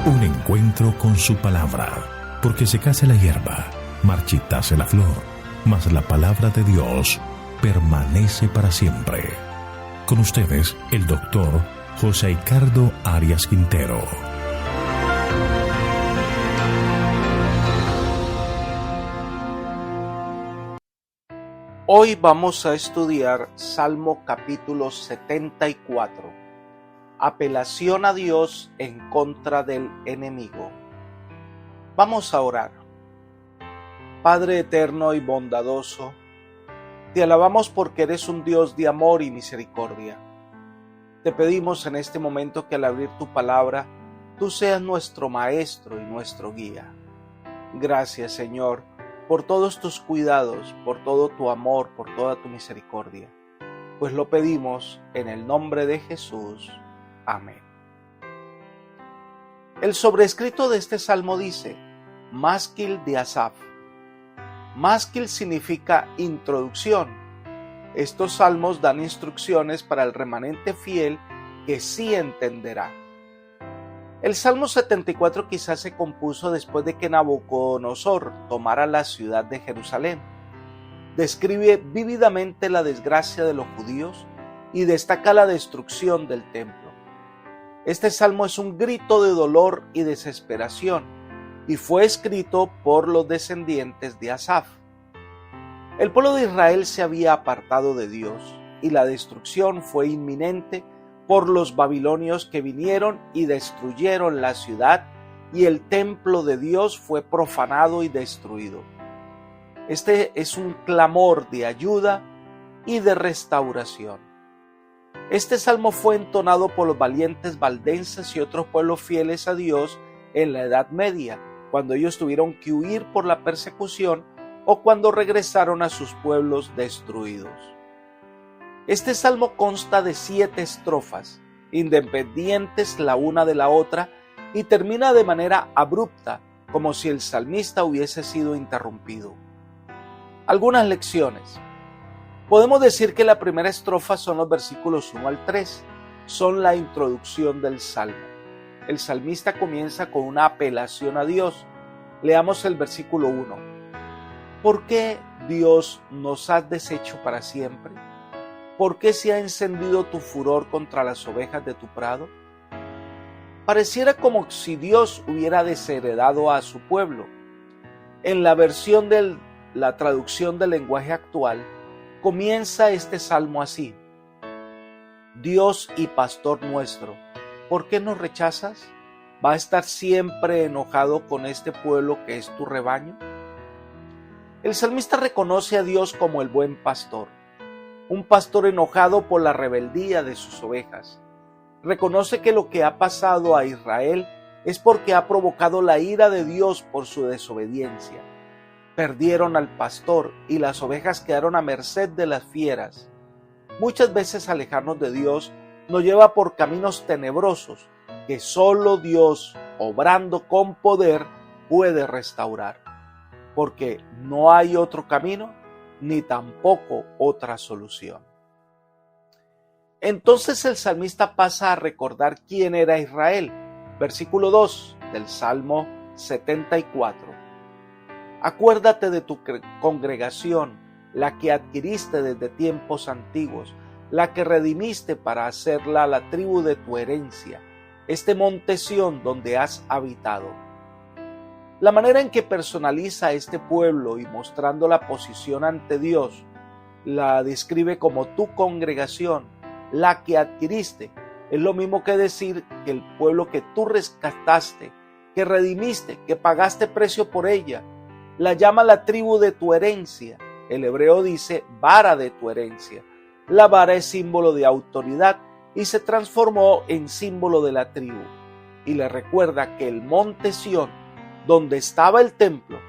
Un encuentro con su palabra, porque secase la hierba, marchitase la flor, mas la palabra de Dios permanece para siempre. Con ustedes, el doctor José Ricardo Arias Quintero. Hoy vamos a estudiar Salmo capítulo 74. Apelación a Dios en contra del enemigo. Vamos a orar. Padre eterno y bondadoso, te alabamos porque eres un Dios de amor y misericordia. Te pedimos en este momento que al abrir tu palabra, tú seas nuestro maestro y nuestro guía. Gracias, Señor, por todos tus cuidados, por todo tu amor, por toda tu misericordia. Pues lo pedimos en el nombre de Jesús. Amén. El sobrescrito de este salmo dice, Másquil de Asaf. Másquil significa introducción. Estos salmos dan instrucciones para el remanente fiel que sí entenderá. El Salmo 74 quizás se compuso después de que Nabucodonosor tomara la ciudad de Jerusalén. Describe vívidamente la desgracia de los judíos y destaca la destrucción del templo. Este salmo es un grito de dolor y desesperación y fue escrito por los descendientes de Asaf. El pueblo de Israel se había apartado de Dios y la destrucción fue inminente por los babilonios que vinieron y destruyeron la ciudad, y el templo de Dios fue profanado y destruido. Este es un clamor de ayuda y de restauración. Este salmo fue entonado por los valientes valdenses y otros pueblos fieles a Dios en la Edad Media, cuando ellos tuvieron que huir por la persecución o cuando regresaron a sus pueblos destruidos. Este salmo consta de 7 estrofas, independientes la una de la otra, y termina de manera abrupta, como si el salmista hubiese sido interrumpido. Algunas lecciones. Podemos decir que la primera estrofa son los versículos 1 al 3, son la introducción del salmo. El salmista comienza con una apelación a Dios. Leamos el versículo 1. ¿Por qué, Dios, nos has deshecho para siempre? ¿Por qué se ha encendido tu furor contra las ovejas de tu prado? Pareciera como si Dios hubiera desheredado a su pueblo. En la versión de la traducción del lenguaje actual, comienza este salmo así: Dios y pastor nuestro, ¿por qué nos rechazas? ¿Va a estar siempre enojado con este pueblo que es tu rebaño? El salmista reconoce a Dios como el buen pastor. Un pastor enojado por la rebeldía de sus ovejas. Reconoce que lo que ha pasado a Israel es porque ha provocado la ira de Dios por su desobediencia. Perdieron al pastor y las ovejas quedaron a merced de las fieras. Muchas veces alejarnos de Dios nos lleva por caminos tenebrosos que solo Dios, obrando con poder, puede restaurar. Porque no hay otro camino ni tampoco otra solución. Entonces el salmista pasa a recordar quién era Israel. Versículo 2 del Salmo 74. Acuérdate de tu congregación, la que adquiriste desde tiempos antiguos, la que redimiste para hacerla la tribu de tu herencia, este monte Sión donde has habitado. La manera en que personaliza a este pueblo y mostrando la posición ante Dios, la describe como tu congregación, la que adquiriste. Es lo mismo que decir que el pueblo que tú rescataste, que redimiste, que pagaste precio por ella. La llama la tribu de tu herencia. El hebreo dice vara de tu herencia. La vara es símbolo de autoridad y se transformó en símbolo de la tribu. Y le recuerda que el monte Sión, donde estaba el templo,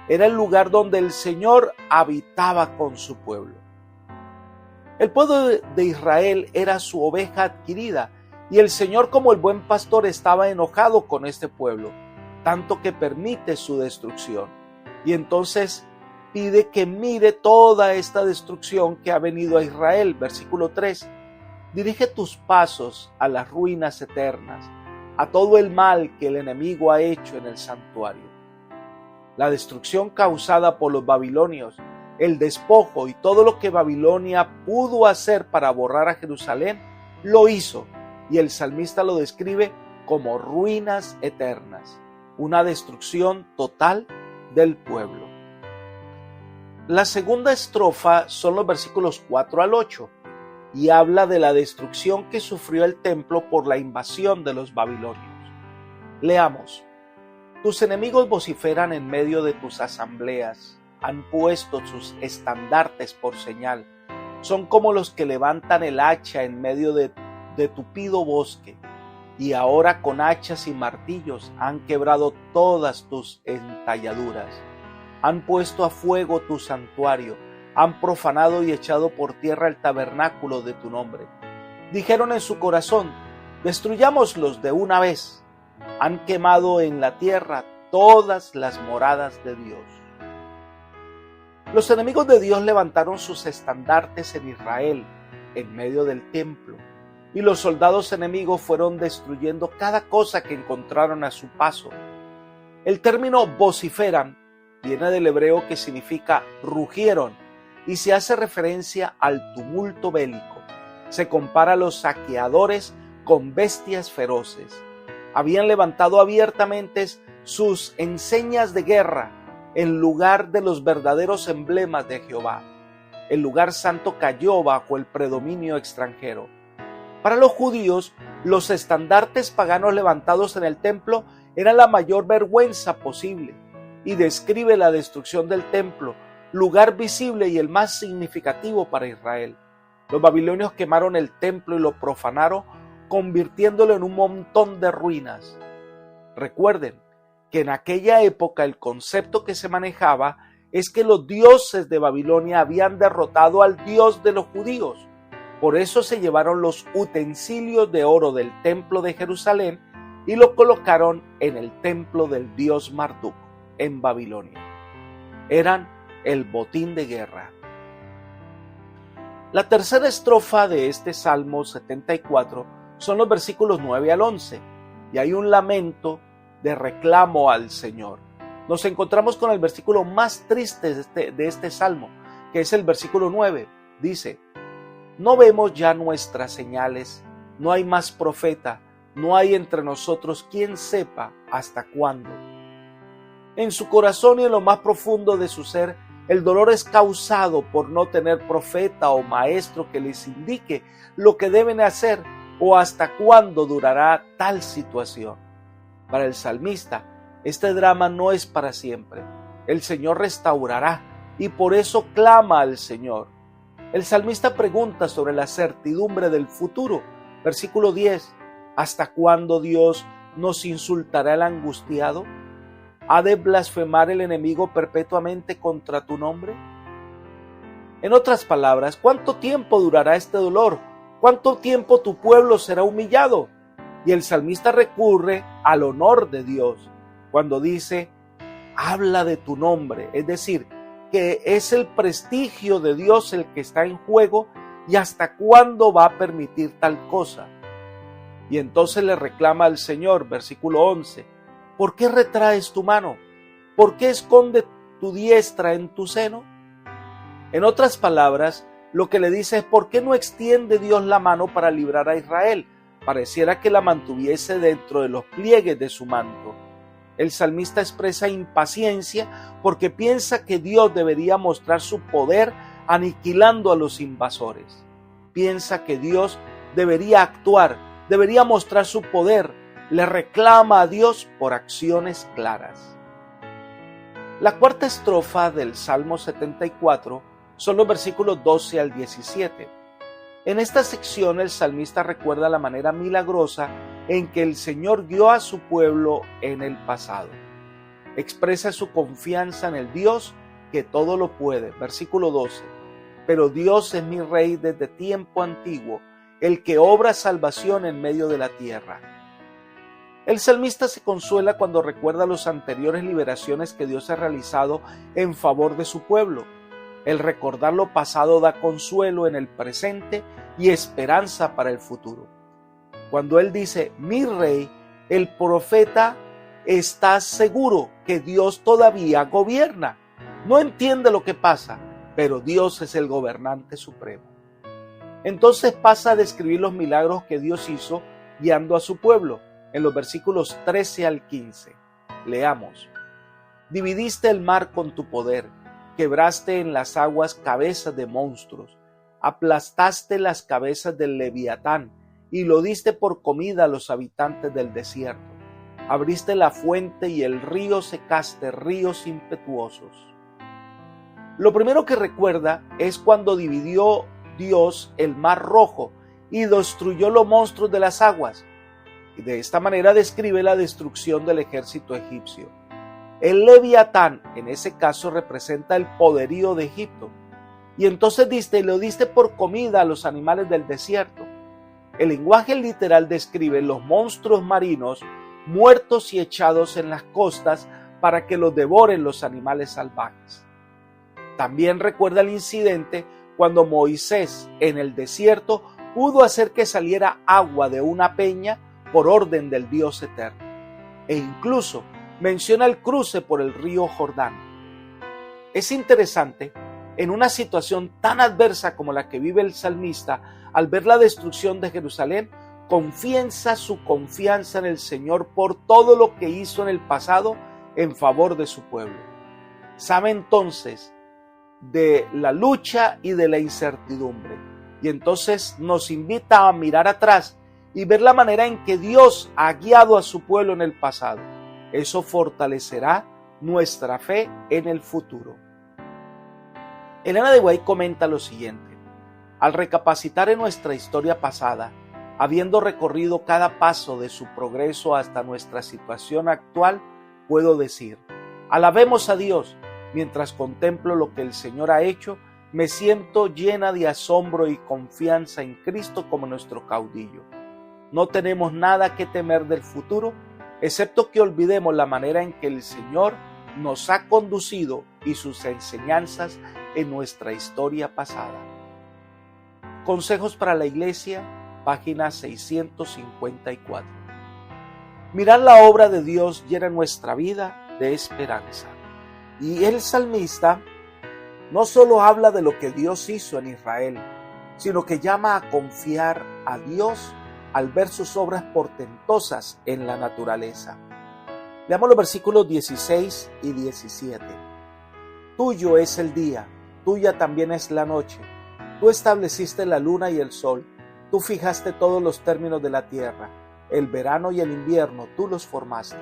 era el lugar donde el Señor habitaba con su pueblo. El pueblo de Israel era su oveja adquirida y el Señor, como el buen pastor, estaba enojado con este pueblo, tanto que permite su destrucción. Y entonces pide que mire toda esta destrucción que ha venido a Israel. Versículo 3. Dirige tus pasos a las ruinas eternas. a todo el mal que el enemigo ha hecho en el santuario. La destrucción causada por los babilonios, el despojo y todo lo que Babilonia pudo hacer para borrar a Jerusalén, lo hizo, y el salmista lo describe como ruinas eternas, una destrucción total del pueblo. La segunda estrofa son los versículos 4 al 8 y habla de la destrucción que sufrió el templo por la invasión de los babilonios. Leamos: tus enemigos vociferan en medio de tus asambleas, han puesto sus estandartes por señal, son como los que levantan el hacha en medio de tupido bosque, y ahora con hachas y martillos han quebrado todas tus entalladuras. Han puesto a fuego tu santuario, han profanado y echado por tierra el tabernáculo de tu nombre. Dijeron en su corazón: destruyámoslos de una vez. Han quemado en la tierra todas las moradas de Dios. Los enemigos de Dios levantaron sus estandartes en Israel, en medio del templo, y los soldados enemigos fueron destruyendo cada cosa que encontraron a su paso. El término vociferan viene del hebreo que significa rugieron y se hace referencia al tumulto bélico. Se compara a los saqueadores con bestias feroces. Habían levantado abiertamente sus enseñas de guerra en lugar de los verdaderos emblemas de Jehová. El lugar santo cayó bajo el predominio extranjero. Para los judíos, los estandartes paganos levantados en el templo eran la mayor vergüenza posible, y describe la destrucción del templo, lugar visible y el más significativo para Israel. Los babilonios quemaron el templo y lo profanaron, convirtiéndolo en un montón de ruinas. Recuerden que en aquella época el concepto que se manejaba es que los dioses de Babilonia habían derrotado al Dios de los judíos. Por eso se llevaron los utensilios de oro del templo de Jerusalén y lo colocaron en el templo del dios Marduk en Babilonia. Eran el botín de guerra. La tercera estrofa de este Salmo 74 son los versículos 9 al 11 y hay un lamento de reclamo al Señor. Nos encontramos con el versículo más triste de este Salmo, que es el versículo 9. Dice: no vemos ya nuestras señales, no hay más profeta, no hay entre nosotros quien sepa hasta cuándo. En su corazón y en lo más profundo de su ser, el dolor es causado por no tener profeta o maestro que les indique lo que deben hacer o hasta cuándo durará tal situación. Para el salmista, este drama no es para siempre. El Señor restaurará y por eso clama al Señor. El salmista pregunta sobre la certidumbre del futuro. Versículo 10. ¿Hasta cuándo, Dios, nos insultará el angustiado? ¿Ha de blasfemar el enemigo perpetuamente contra tu nombre? En otras palabras, ¿cuánto tiempo durará este dolor? ¿Cuánto tiempo tu pueblo será humillado? Y el salmista recurre al honor de Dios cuando dice: habla de tu nombre, es decir, que es el prestigio de Dios el que está en juego y hasta cuándo va a permitir tal cosa. Y entonces le reclama al Señor, versículo 11, ¿por qué retraes tu mano? ¿Por qué esconde tu diestra en tu seno? En otras palabras, lo que le dice es: ¿por qué no extiende Dios la mano para librar a Israel? Pareciera que la mantuviese dentro de los pliegues de su manto. El salmista expresa impaciencia porque piensa que Dios debería mostrar su poder aniquilando a los invasores. Piensa que Dios debería actuar, debería mostrar su poder. Le reclama a Dios por acciones claras. La cuarta estrofa del Salmo 74 son los versículos 12 al 17. En esta sección el salmista recuerda la manera milagrosa en que el Señor guió a su pueblo en el pasado. Expresa su confianza en el Dios que todo lo puede. Versículo 12. Pero Dios es mi Rey desde tiempo antiguo, el que obra salvación en medio de la tierra. El salmista se consuela cuando recuerda las anteriores liberaciones que Dios ha realizado en favor de su pueblo. El recordar lo pasado da consuelo en el presente y esperanza para el futuro. Cuando él dice mi Rey, El profeta está seguro que Dios todavía gobierna. No entiende lo que pasa, pero Dios es el gobernante supremo. Entonces pasa a describir los milagros que Dios hizo guiando a su pueblo en los versículos 13 al 15. Leamos. Dividiste el mar con tu poder, quebraste en las aguas cabezas de monstruos, aplastaste las cabezas del Leviatán y lo diste por comida a los habitantes del desierto. Abriste la fuente y el río secaste, ríos impetuosos. Lo primero que recuerda es cuando dividió Dios el mar Rojo y destruyó los monstruos de las aguas. Y de esta manera describe la destrucción del ejército egipcio. El Leviatán, en ese caso, representa el poderío de Egipto. Y entonces lo diste por comida a los animales del desierto. El lenguaje literal describe los monstruos marinos muertos y echados en las costas para que los devoren los animales salvajes. También recuerda el incidente cuando Moisés en el desierto pudo hacer que saliera agua de una peña por orden del Dios eterno. E incluso menciona el cruce por el río Jordán. Es interesante, en una situación tan adversa como la que vive el salmista, al ver la destrucción de Jerusalén, confiesa su confianza en el Señor por todo lo que hizo en el pasado en favor de su pueblo. Sabe entonces de la lucha y de la incertidumbre, y entonces nos invita a mirar atrás y ver la manera en que Dios ha guiado a su pueblo en el pasado. Eso fortalecerá nuestra fe en el futuro. Elena de White comenta lo siguiente: al recapacitar en nuestra historia pasada, habiendo recorrido cada paso de su progreso hasta nuestra situación actual, puedo decir, alabemos a Dios. Mientras contemplo lo que el Señor ha hecho, me siento llena de asombro y confianza en Cristo como nuestro caudillo. No tenemos nada que temer del futuro, excepto que olvidemos la manera en que el Señor nos ha conducido y sus enseñanzas en nuestra historia pasada. Consejos para la Iglesia, página 654. Mirar la obra de Dios llena nuestra vida de esperanza. Y el salmista no solo habla de lo que Dios hizo en Israel, sino que llama a confiar a Dios al ver sus obras portentosas en la naturaleza. Leamos los versículos 16 y 17. Tuyo es el día, tuya también es la noche. Tú estableciste la luna y el sol, tú fijaste todos los términos de la tierra, el verano y el invierno, tú los formaste.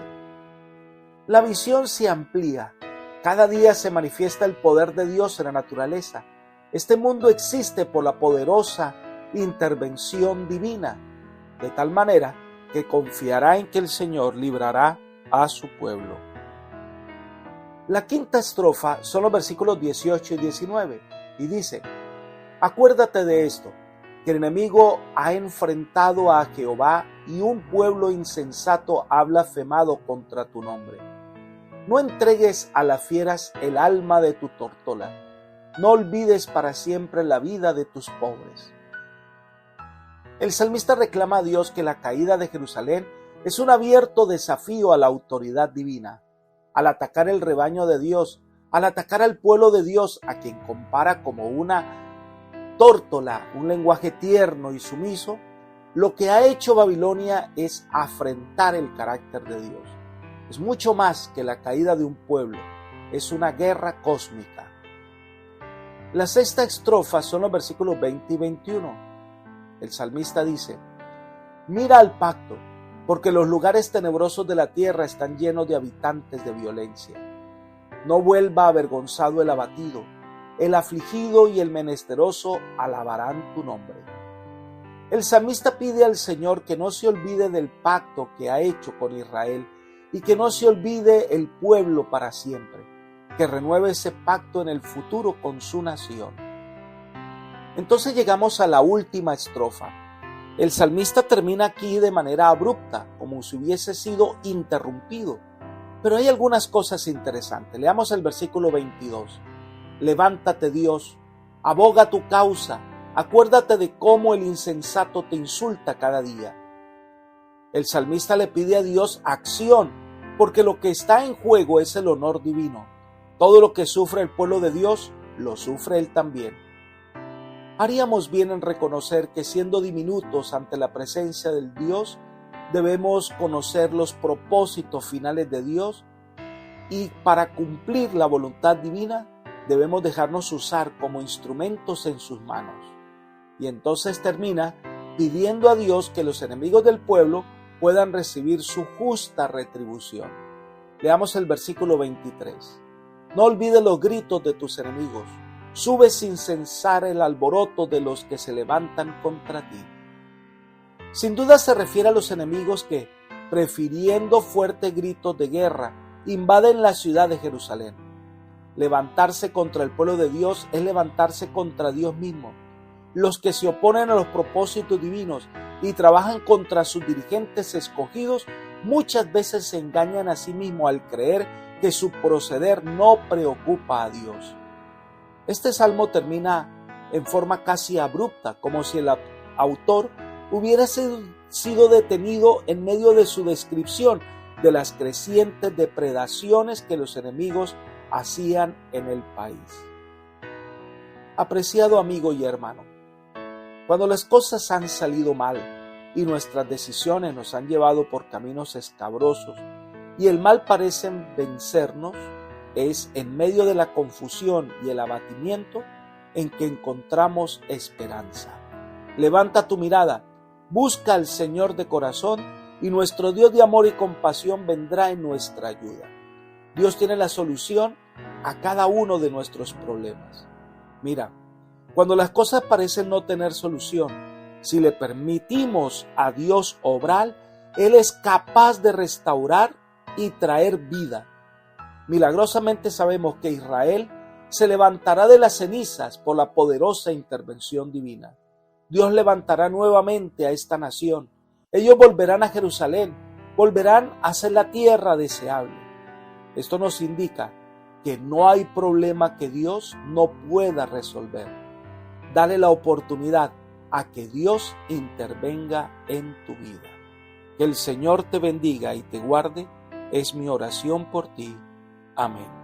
La visión se amplía. Cada día se manifiesta el poder de Dios en la naturaleza. Este mundo existe por la poderosa intervención divina, de tal manera que confiará en que el Señor librará a su pueblo. La quinta estrofa son los versículos 18 y 19, y dice: acuérdate de esto, que el enemigo ha enfrentado a Jehová y un pueblo insensato ha blasfemado contra tu nombre. No entregues a las fieras el alma de tu tórtola. No olvides para siempre la vida de tus pobres. El salmista reclama a Dios que la caída de Jerusalén es un abierto desafío a la autoridad divina. Al atacar el rebaño de Dios, al atacar al pueblo de Dios, a quien compara como una tórtola, un lenguaje tierno y sumiso, lo que ha hecho Babilonia es afrentar el carácter de Dios. Es mucho más que la caída de un pueblo, es una guerra cósmica. La sexta estrofa son los versículos 20 y 21. El salmista dice: mira al pacto, porque los lugares tenebrosos de la tierra están llenos de habitantes de violencia. No vuelva avergonzado el abatido, el afligido y el menesteroso alabarán tu nombre. El salmista pide al Señor que no se olvide del pacto que ha hecho con Israel y que no se olvide el pueblo para siempre, que renueve ese pacto en el futuro con su nación. Entonces llegamos a la última estrofa. El salmista termina aquí de manera abrupta, como si hubiese sido interrumpido. Pero hay algunas cosas interesantes. Leamos el versículo 22. Levántate, Dios, aboga tu causa, acuérdate de cómo el insensato te insulta cada día. El salmista le pide a Dios acción, porque lo que está en juego es el honor divino. Todo lo que sufre el pueblo de Dios, lo sufre él también. Haríamos bien en reconocer que siendo diminutos ante la presencia del Dios, debemos conocer los propósitos finales de Dios y para cumplir la voluntad divina debemos dejarnos usar como instrumentos en sus manos. Y entonces termina pidiendo a Dios que los enemigos del pueblo puedan recibir su justa retribución. Leamos el versículo 23. No olvides los gritos de tus enemigos. Sube sin cesar el alboroto de los que se levantan contra ti. Sin duda se refiere a los enemigos que, prefiriendo fuertes gritos de guerra, invaden la ciudad de Jerusalén. Levantarse contra el pueblo de Dios es levantarse contra Dios mismo. Los que se oponen a los propósitos divinos y trabajan contra sus dirigentes escogidos muchas veces se engañan a sí mismos al creer que su proceder no preocupa a Dios. Este salmo termina en forma casi abrupta, como si el autor hubiera sido detenido en medio de su descripción de las crecientes depredaciones que los enemigos hacían en el país. Apreciado amigo y hermano, cuando las cosas han salido mal y nuestras decisiones nos han llevado por caminos escabrosos y el mal parece vencernos, es en medio de la confusión y el abatimiento en que encontramos esperanza. Levanta tu mirada, busca al Señor de corazón y nuestro Dios de amor y compasión vendrá en nuestra ayuda. Dios tiene la solución a cada uno de nuestros problemas. Mira, cuando las cosas parecen no tener solución, si le permitimos a Dios obrar, Él es capaz de restaurar y traer vida. Milagrosamente sabemos que Israel se levantará de las cenizas por la poderosa intervención divina. Dios levantará nuevamente a esta nación. Ellos volverán a Jerusalén, volverán a ser la tierra deseable. Esto nos indica que no hay problema que Dios no pueda resolver. Dale la oportunidad a que Dios intervenga en tu vida. Que el Señor te bendiga y te guarde, es mi oración por ti. Amén.